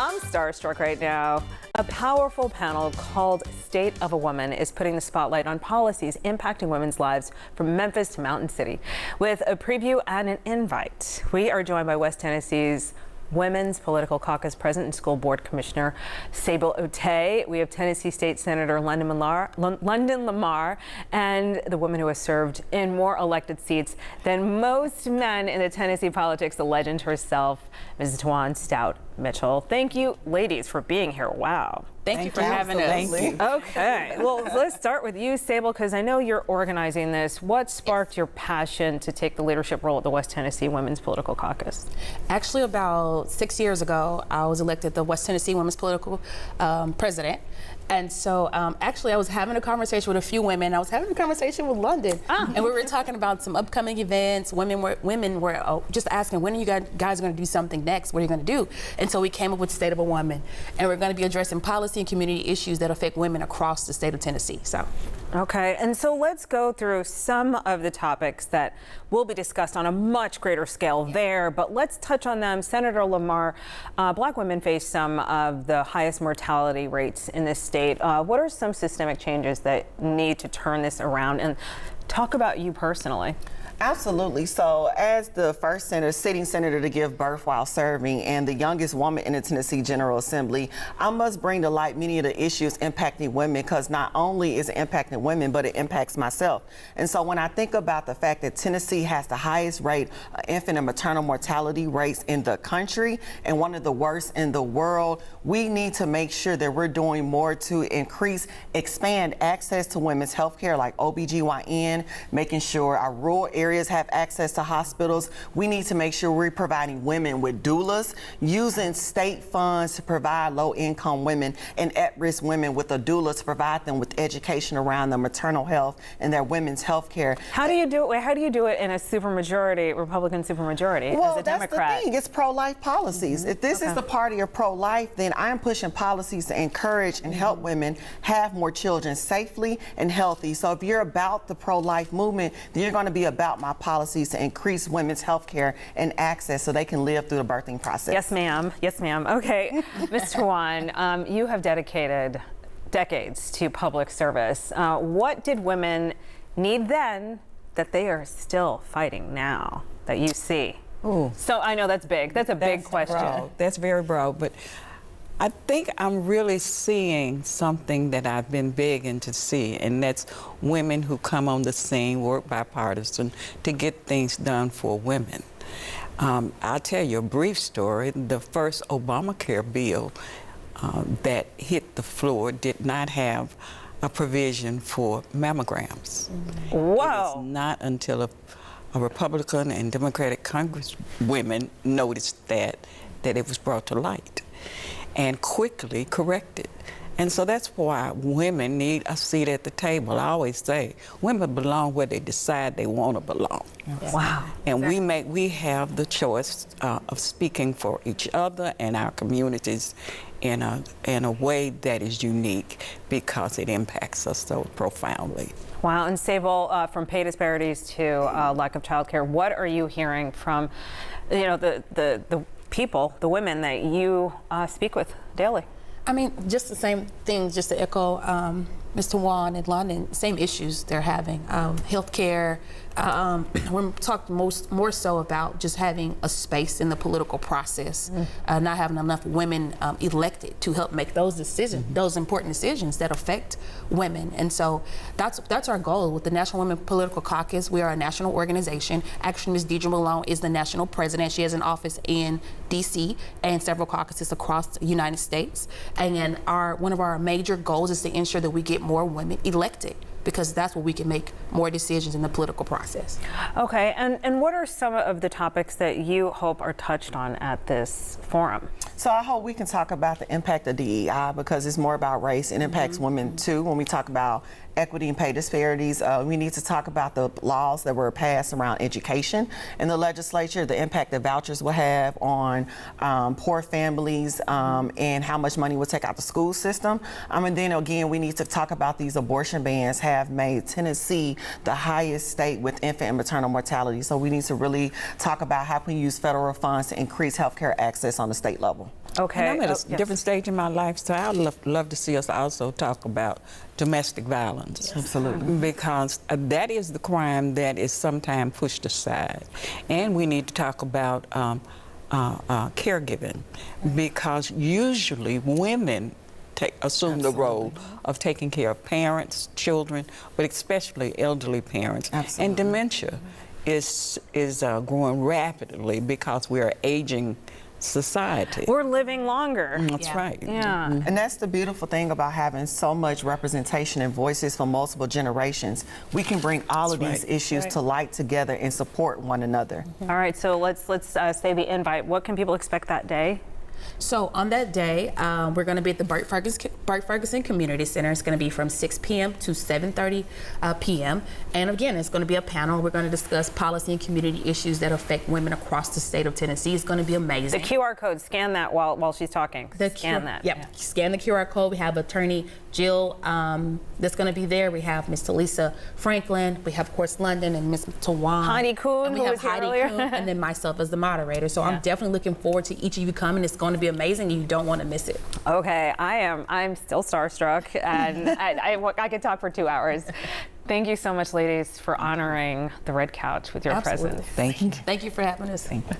I'm starstruck right now. A powerful panel called State of a Woman is putting the spotlight on policies impacting women's lives from Memphis to Mountain City. With a preview and an invite, we are joined by West Tennessee's Women's Political Caucus President and School Board Commissioner Sable Otey. We have Tennessee State Senator London Lamar, and the woman who has served in more elected seats than most men in the Tennessee politics, the legend herself, Mrs. Tawan Stout Mitchell. Thank you, ladies, for being here. Wow. Thank you for having us. Thank you. Okay, well, let's start with you, Sable, because I know you're organizing this. What sparked your passion to take the leadership role at the West Tennessee Women's Political Caucus? Actually, about 6 years ago, I was elected the West Tennessee Women's Political President. And so actually I was having a conversation with a few women. I was having a conversation with London, and we were talking about some upcoming events. Women were just asking, when are you guys going to do something next? What are you going to do? And so we came up with State of a Woman, and we're going to be addressing policy and community issues that affect women across the state of Tennessee. So. Okay, and so let's go through some of the topics that will be discussed on a much greater scale there, but let's touch on them. Senator Lamar, Black women face some of the highest mortality rates in this state. What are some systemic changes that need to turn this around? And talk about you personally. Absolutely. So as the first sitting senator to give birth while serving and the youngest woman in the Tennessee General Assembly, I must bring to light many of the issues impacting women, because not only is it impacting women, but it impacts myself. And so when I think about the fact that Tennessee has the highest rate of infant and maternal mortality rates in the country and one of the worst in the world, we need to make sure that we're doing more to expand access to women's health care, like OBGYN, making sure our rural areas have access to hospitals. We need to make sure we're providing women with doulas, using state funds to provide low-income women and at-risk women with a doula to provide them with education around their maternal health and their women's health care. How do you do it? How do you do it in a supermajority, Republican supermajority, well, as a Democrat? That's the thing. It's pro-life policies. If this is the party of pro-life, then I'm pushing policies to encourage and help women have more children safely and healthy. So if you're about the pro-life movement, then you're going to be about my policies to increase women's health care and access so they can live through the birthing process. Yes, ma'am. Yes, ma'am. Okay, Ms. Tawan, you have dedicated decades to public service. What did women need then that they are still fighting now that you see? Ooh. So I know that's big. That's a big question. Broad. That's very broad, but I think I'm really seeing something that I've been begging to see, and that's women who come on the scene, work bipartisan, to get things done for women. I'll tell you a brief story. The first Obamacare bill that hit the floor did not have a provision for mammograms. Whoa. It was not until a Republican and Democratic Congresswomen noticed that it was brought to light and quickly corrected. And so that's why women need a seat at the table. I always say women belong where they decide they want to belong. Yes. Wow. And we have the choice of speaking for each other and our communities in a way that is unique because it impacts us so profoundly. Wow. And Sable, from pay disparities to lack of childcare, what are you hearing from, the people, the women that you speak with daily? I mean, just the same things, just to echo Mr. Wan and London, same issues they're having. Healthcare, we're talking more so about just having a space in the political process, not having enough women elected to help make those decisions, those important decisions that affect women. And so that's our goal with the National Women Political Caucus. We are a national organization. Actually, Ms. Deidre Malone is the national president. She has an office in DC and several caucuses across the United States. And then one of our major goals is to ensure that we get more women elected, because that's where we can make more decisions in the political process. Okay, and what are some of the topics that you hope are touched on at this forum? So I hope we can talk about the impact of DEI, because it's more about race. It impacts women too. When we talk about equity and pay disparities, we need to talk about the laws that were passed around education in the legislature, the impact that vouchers will have on poor families, and how much money will take out the school system. And then again, we need to talk about these abortion bans have made Tennessee the highest state with infant and maternal mortality. So we need to really talk about how can we use federal funds to increase healthcare access on the state level. Okay. And I'm at a different stage in my life, so I'd love to see us also talk about domestic violence. Yes. Absolutely. Because that is the crime that is sometimes pushed aside. And we need to talk about caregiving, because usually women assume the role of taking care of parents, children, but especially elderly parents. Absolutely. And dementia is growing rapidly because we are aging society. We're living longer. That's right. Yeah. And that's the beautiful thing about having so much representation and voices from multiple generations. We can bring all of these issues to light together and support one another. All right, so let's say the invite. What can people expect that day? So on that day, we're going to be at the Burt Ferguson Community Center. It's going to be from 6 p.m. to 7:30 p.m. And again, it's going to be a panel. We're going to discuss policy and community issues that affect women across the state of Tennessee. It's going to be amazing. The QR code, scan that while she's talking. Scan that. Yep, scan the QR code. We have attorney Jill that's going to be there. We have Ms. Talisa Franklin. We have, of course, London and Ms. Tawan. Heidi Kuhn, and we who have was here Heidi earlier. Kuhn, and then myself as the moderator. So I'm definitely looking forward to each of you coming. It's going to be amazing. You don't want to miss it. Okay, I'm still starstruck, and I could talk for 2 hours. Thank you so much, ladies, for honoring the Red Couch with your presence. Thank you. Thank you for having us. Thank you.